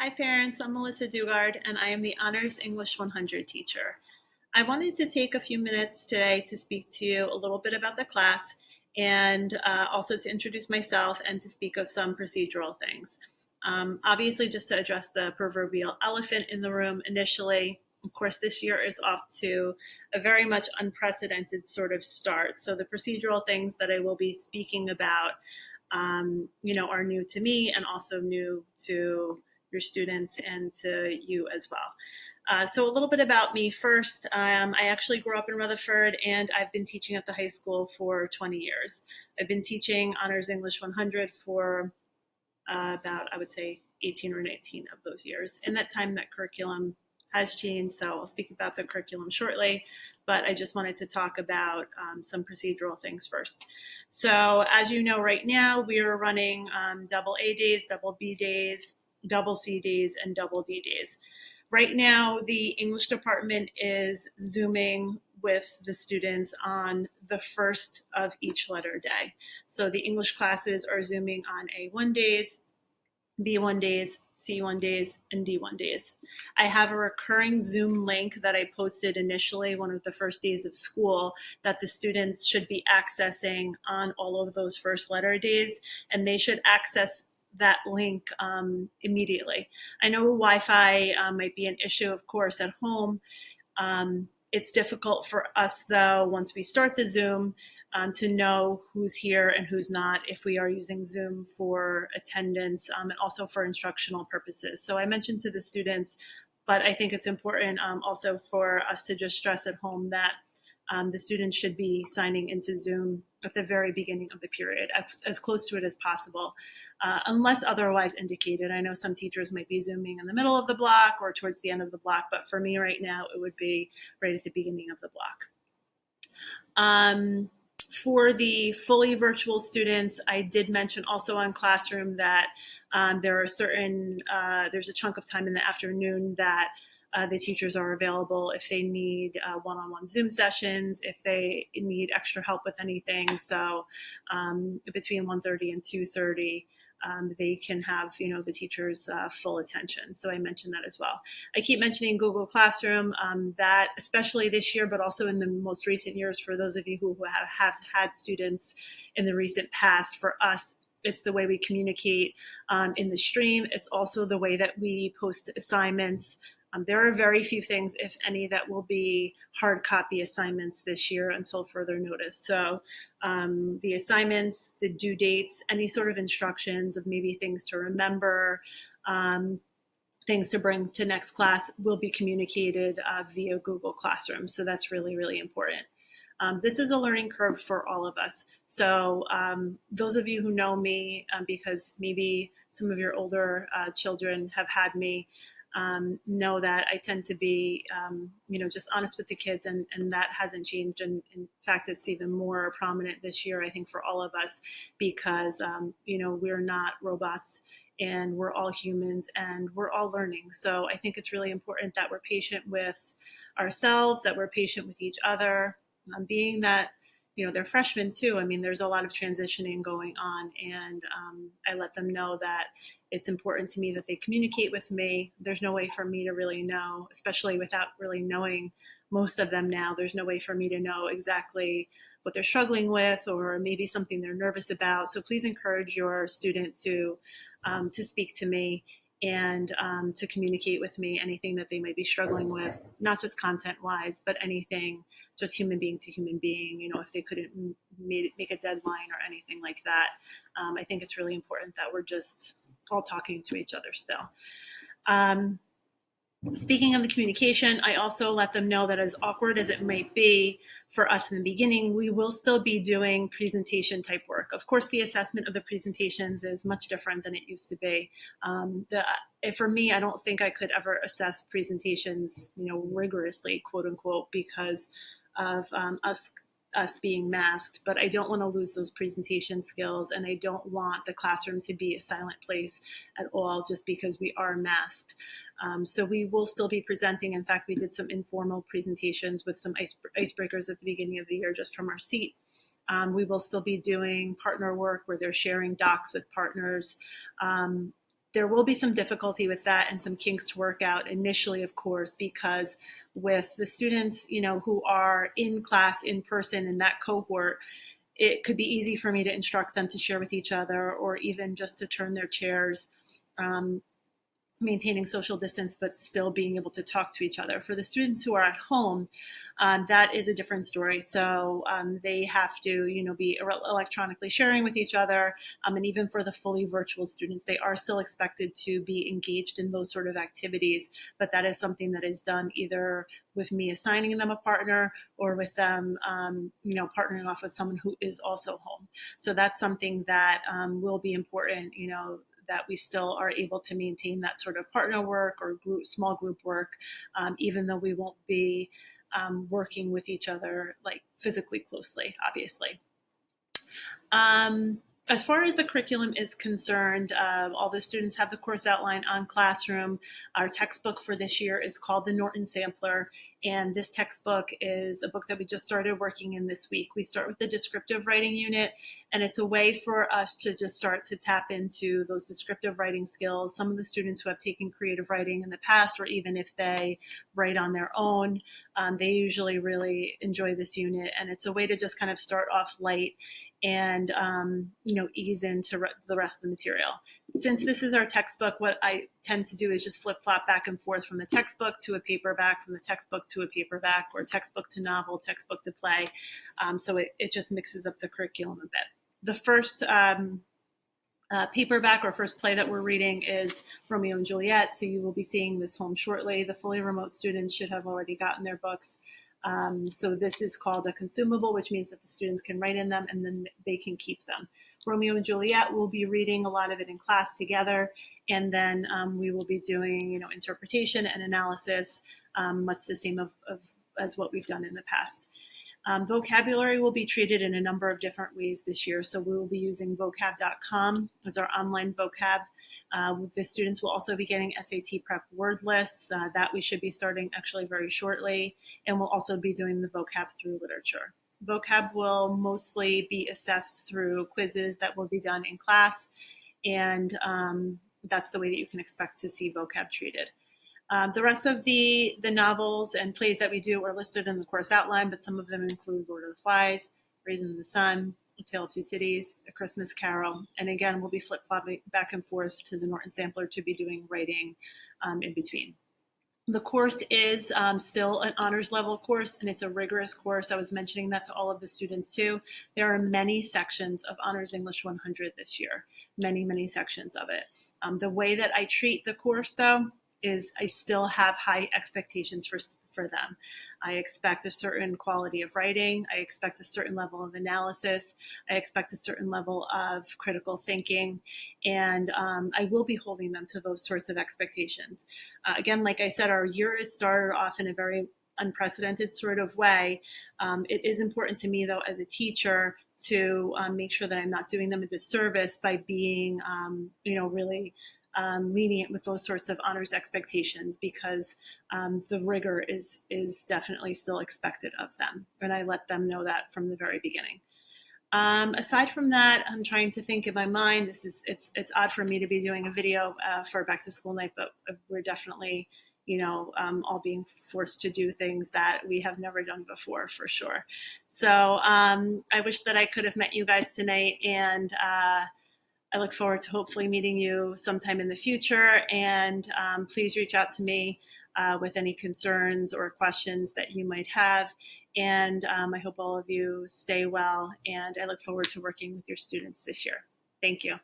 Hi parents, I'm Melissa Dugard and I am the Honors English 100 teacher. I wanted to take a few minutes today to speak to you a little bit about the class and also to introduce myself and to speak of some procedural things. Obviously, just to address the proverbial elephant in the room initially, of course, this year is off to a very much unprecedented sort of start. So the procedural things that I will be speaking about, are new to me and also new to your students and to you as well. So a little bit about me first. I actually grew up in Rutherford and I've been teaching at the high school for 20 years. I've been teaching Honors English 100 for about, I would say, 18 or 19 of those years. In that time, that curriculum has changed, so I'll speak about the curriculum shortly, but I just wanted to talk about some procedural things first. So as you know, right now, we are running double A days, double B days, double C days, and double D days. Right now, the English department is Zooming with the students on the first of each letter day. So the English classes are Zooming on A1 days, B1 days, C1 days, and D1 days. I have a recurring Zoom link that I posted initially one of the first days of school that the students should be accessing on all of those first letter days, and they should access that link immediately. I know Wi-Fi might be an issue, of course, at home. It's difficult for us, though, once we start the Zoom, to know who's here and who's not if we are using Zoom for attendance and also for instructional purposes. So I mentioned to the students, but I think it's important also for us to just stress at home that the students should be signing into Zoom at the very beginning of the period, as close to it as possible, unless otherwise indicated. I know some teachers might be Zooming in the middle of the block or towards the end of the block, but for me right now, it would be right at the beginning of the block. For the fully virtual students, I did mention also on Classroom that there's a chunk of time in the afternoon that the teachers are available if they need one-on-one Zoom sessions, if they need extra help with anything. So between 1:30 and 2:30, they can have, the teacher's full attention. So I mentioned that as well. I keep mentioning Google Classroom, that especially this year, but also in the most recent years, for those of you who have had students in the recent past, for us, it's the way we communicate in the stream. It's also the way that we post assignments. There are very few things, if any, that will be hard copy assignments this year until further notice. So the assignments, the due dates, any sort of instructions of maybe things to remember, things to bring to next class will be communicated via Google Classroom. So that's really, really important. This is a learning curve for all of us. So those of you who know me, because maybe some of your older children have had me, know that I tend to be, just honest with the kids, and that hasn't changed. And in fact, it's even more prominent this year, I think, for all of us, because, we're not robots and we're all humans and we're all learning. So I think it's really important that we're patient with ourselves, that we're patient with each other, being that, they're freshmen too. I mean, there's a lot of transitioning going on, and I let them know that it's important to me that they communicate with me. There's no way for me to really know, especially without really knowing most of them now, there's no way for me to know exactly what they're struggling with or maybe something they're nervous about. So please encourage your students to speak to me and to communicate with me anything that they might be struggling with, not just content-wise, but anything, just human being to human being, if they couldn't make a deadline or anything like that. I think it's really important that we're just all talking to each other still. Speaking of the communication, I also let them know that as awkward as it might be for us in the beginning, we will still be doing presentation type work. Of course, the assessment of the presentations is much different than it used to be. For me, I don't think I could ever assess presentations, rigorously, quote unquote, because of us being masked, but I don't want to lose those presentation skills, and I don't want the classroom to be a silent place at all just because we are masked. So we will still be presenting. In fact, we did some informal presentations with some icebreakers at the beginning of the year just from our seat. We will still be doing partner work where they're sharing docs with partners. There will be some difficulty with that and some kinks to work out initially, of course, because with the students, who are in class in person in that cohort, it could be easy for me to instruct them to share with each other or even just to turn their chairs, um, maintaining social distance, but still being able to talk to each other. For the students who are at home, that is a different story. So they have to, be electronically sharing with each other. And even for the fully virtual students, they are still expected to be engaged in those sort of activities. But that is something that is done either with me assigning them a partner or with them, partnering off with someone who is also home. So that's something that will be important, that we still are able to maintain that sort of partner work or small group work, even though we won't be working with each other like physically closely, obviously. Um, as far as the curriculum is concerned, all the students have the course outline on Classroom. Our textbook for this year is called the Norton Sampler, and this textbook is a book that we just started working in this week. We start with the descriptive writing unit, and it's a way for us to just start to tap into those descriptive writing skills. Some of the students who have taken creative writing in the past, or even if they write on their own, they usually really enjoy this unit, and it's a way to just kind of start off light and ease into the rest of the material. Since this is our textbook, what I tend to do is just flip flop back and forth from the textbook to a paperback, from the textbook to a paperback, or textbook to novel, textbook to play. So it just mixes up the curriculum a bit. The first paperback or first play that we're reading is Romeo and Juliet, so you will be seeing this home shortly. The fully remote students should have already gotten their books. So this is called a consumable, which means that the students can write in them and then they can keep them. Romeo and Juliet, we'll be reading a lot of it in class together, and then we will be doing, interpretation and analysis, much the same as what we've done in the past. Vocabulary will be treated in a number of different ways this year. So we will be using vocab.com as our online vocab. The students will also be getting SAT prep word lists that we should be starting actually very shortly. And we'll also be doing the vocab through literature. Vocab will mostly be assessed through quizzes that will be done in class. And that's the way that you can expect to see vocab treated. The rest of the novels and plays that we do are listed in the course outline, but some of them include Lord of the Flies, Raisin in the Sun, A Tale of Two Cities, A Christmas Carol, and again, we'll be flip-flopping back and forth to the Norton Sampler to be doing writing in between. The course is still an honors level course, and it's a rigorous course. I was mentioning that to all of the students too. There are many sections of Honors English 100 this year, many sections of it. The way that I treat the course, though, is I still have high expectations for them. I expect a certain quality of writing. I expect a certain level of analysis. I expect a certain level of critical thinking. And I will be holding them to those sorts of expectations. Again, like I said, our year is started off in a very unprecedented sort of way. It is important to me, though, as a teacher, to make sure that I'm not doing them a disservice by being, really lenient with those sorts of honors expectations, because the rigor is definitely still expected of them, and I let them know that from the very beginning. Aside from that, I'm trying to think in my mind. It's odd for me to be doing a video for back to school night, but we're definitely all being forced to do things that we have never done before, for sure. So I wish that I could have met you guys tonight, and I look forward to hopefully meeting you sometime in the future. And please reach out to me with any concerns or questions that you might have. And I hope all of you stay well. And I look forward to working with your students this year. Thank you.